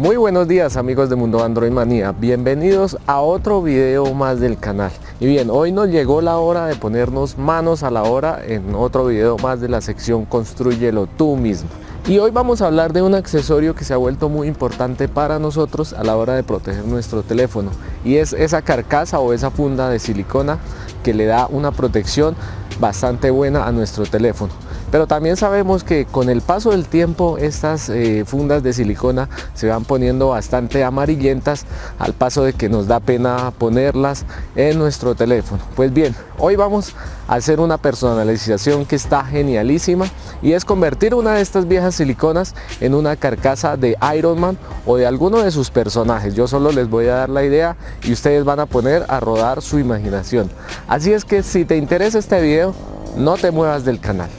Muy buenos días amigos de Mundo Android Manía, bienvenidos a otro video más del canal. Y bien, hoy nos llegó la hora de ponernos manos a la obra en otro video más de la sección Constrúyelo tú mismo. Y hoy vamos a hablar de un accesorio que se ha vuelto muy importante para nosotros a la hora de proteger nuestro teléfono, y es esa carcasa o esa funda de silicona que le da una protección bastante buena a nuestro teléfono. Pero también sabemos que con el paso del tiempo estas fundas de silicona se van poniendo bastante amarillentas, al paso de que nos da pena ponerlas en nuestro teléfono. Pues bien, hoy vamos a hacer una personalización que está genialísima, y es convertir una de estas viejas siliconas en una carcasa de Iron Man o de alguno de sus personajes. Yo solo les voy a dar la idea y ustedes van a poner a rodar su imaginación. Así es que si te interesa este video, no te muevas del canal.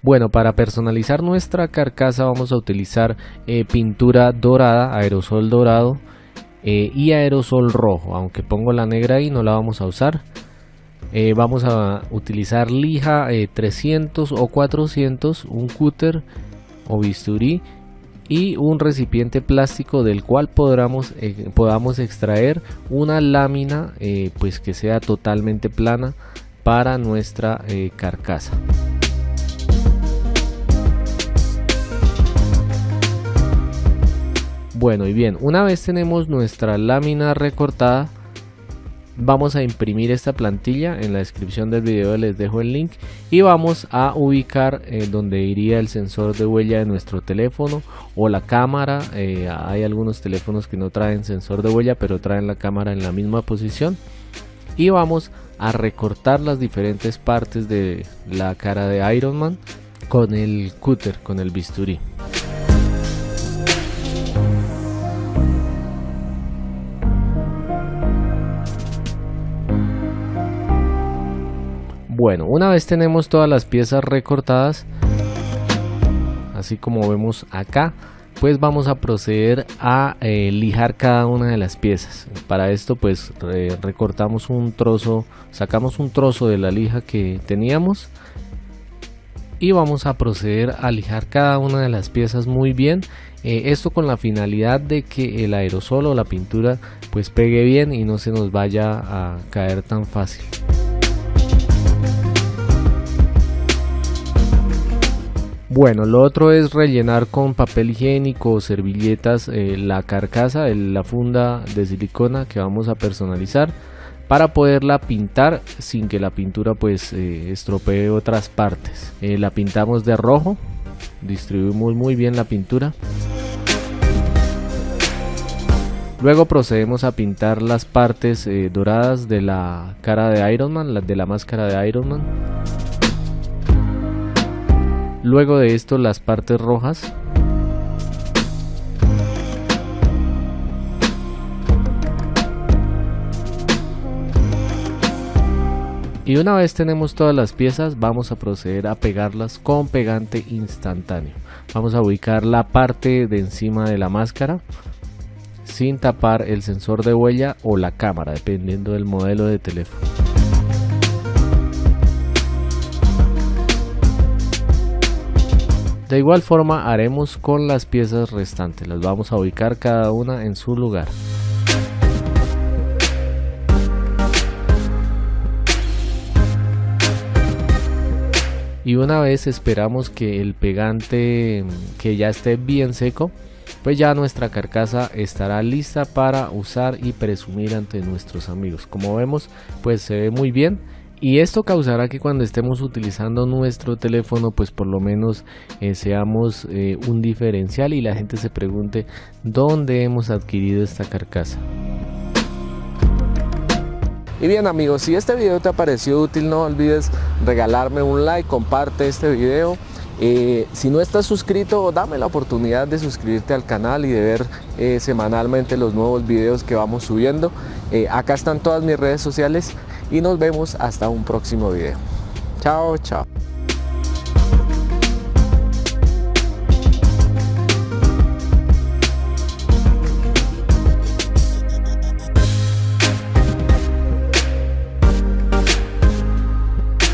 Bueno, para personalizar nuestra carcasa vamos a utilizar pintura dorada, aerosol dorado y aerosol rojo. Aunque pongo la negra ahí, no la vamos a usar. Vamos a utilizar lija 300 o 400, un cúter o bisturí y un recipiente plástico del cual podamos extraer una lámina pues que sea totalmente plana para nuestra carcasa. Bueno, y bien, una vez tenemos nuestra lámina recortada, vamos a imprimir esta plantilla. En la descripción del video les dejo el link, y vamos a ubicar donde iría el sensor de huella de nuestro teléfono o la cámara. Hay algunos teléfonos que no traen sensor de huella, pero traen la cámara en la misma posición, y vamos a recortar las diferentes partes de la cara de Iron Man con el cúter, con el bisturí. Bueno, una vez tenemos todas las piezas recortadas, así como vemos acá, pues vamos a proceder a lijar cada una de las piezas. Para esto pues recortamos un trozo, sacamos un trozo de la lija que teníamos, y vamos a proceder a lijar cada una de las piezas muy bien. Esto con la finalidad de que el aerosol o la pintura pues pegue bien y no se nos vaya a caer tan fácil. Bueno, lo otro es rellenar con papel higiénico o servilletas la carcasa, la funda de silicona que vamos a personalizar, para poderla pintar sin que la pintura pues estropee otras partes. La pintamos de rojo, distribuimos muy bien la pintura. Luego procedemos a pintar las partes doradas de la cara de Iron Man, de la máscara de Iron Man. Luego de esto las partes rojas. Y una vez tenemos todas las piezas, vamos a proceder a pegarlas con pegante instantáneo. Vamos a ubicar la parte de encima de la máscara sin tapar el sensor de huella o la cámara, dependiendo del modelo de teléfono. De igual forma haremos con las piezas restantes, las vamos a ubicar cada una en su lugar. Y una vez esperamos que el pegante que ya esté bien seco, pues ya nuestra carcasa estará lista para usar y presumir ante nuestros amigos. Como vemos, pues se ve muy bien. Y esto causará que cuando estemos utilizando nuestro teléfono, pues por lo menos seamos un diferencial, y la gente se pregunte dónde hemos adquirido esta carcasa. Y bien amigos, si este video te ha parecido útil, no olvides regalarme un like, comparte este video. Si no estás suscrito, dame la oportunidad de suscribirte al canal y de ver semanalmente los nuevos videos que vamos subiendo. Acá están todas mis redes sociales. Y nos vemos hasta un próximo video. Chao, chao.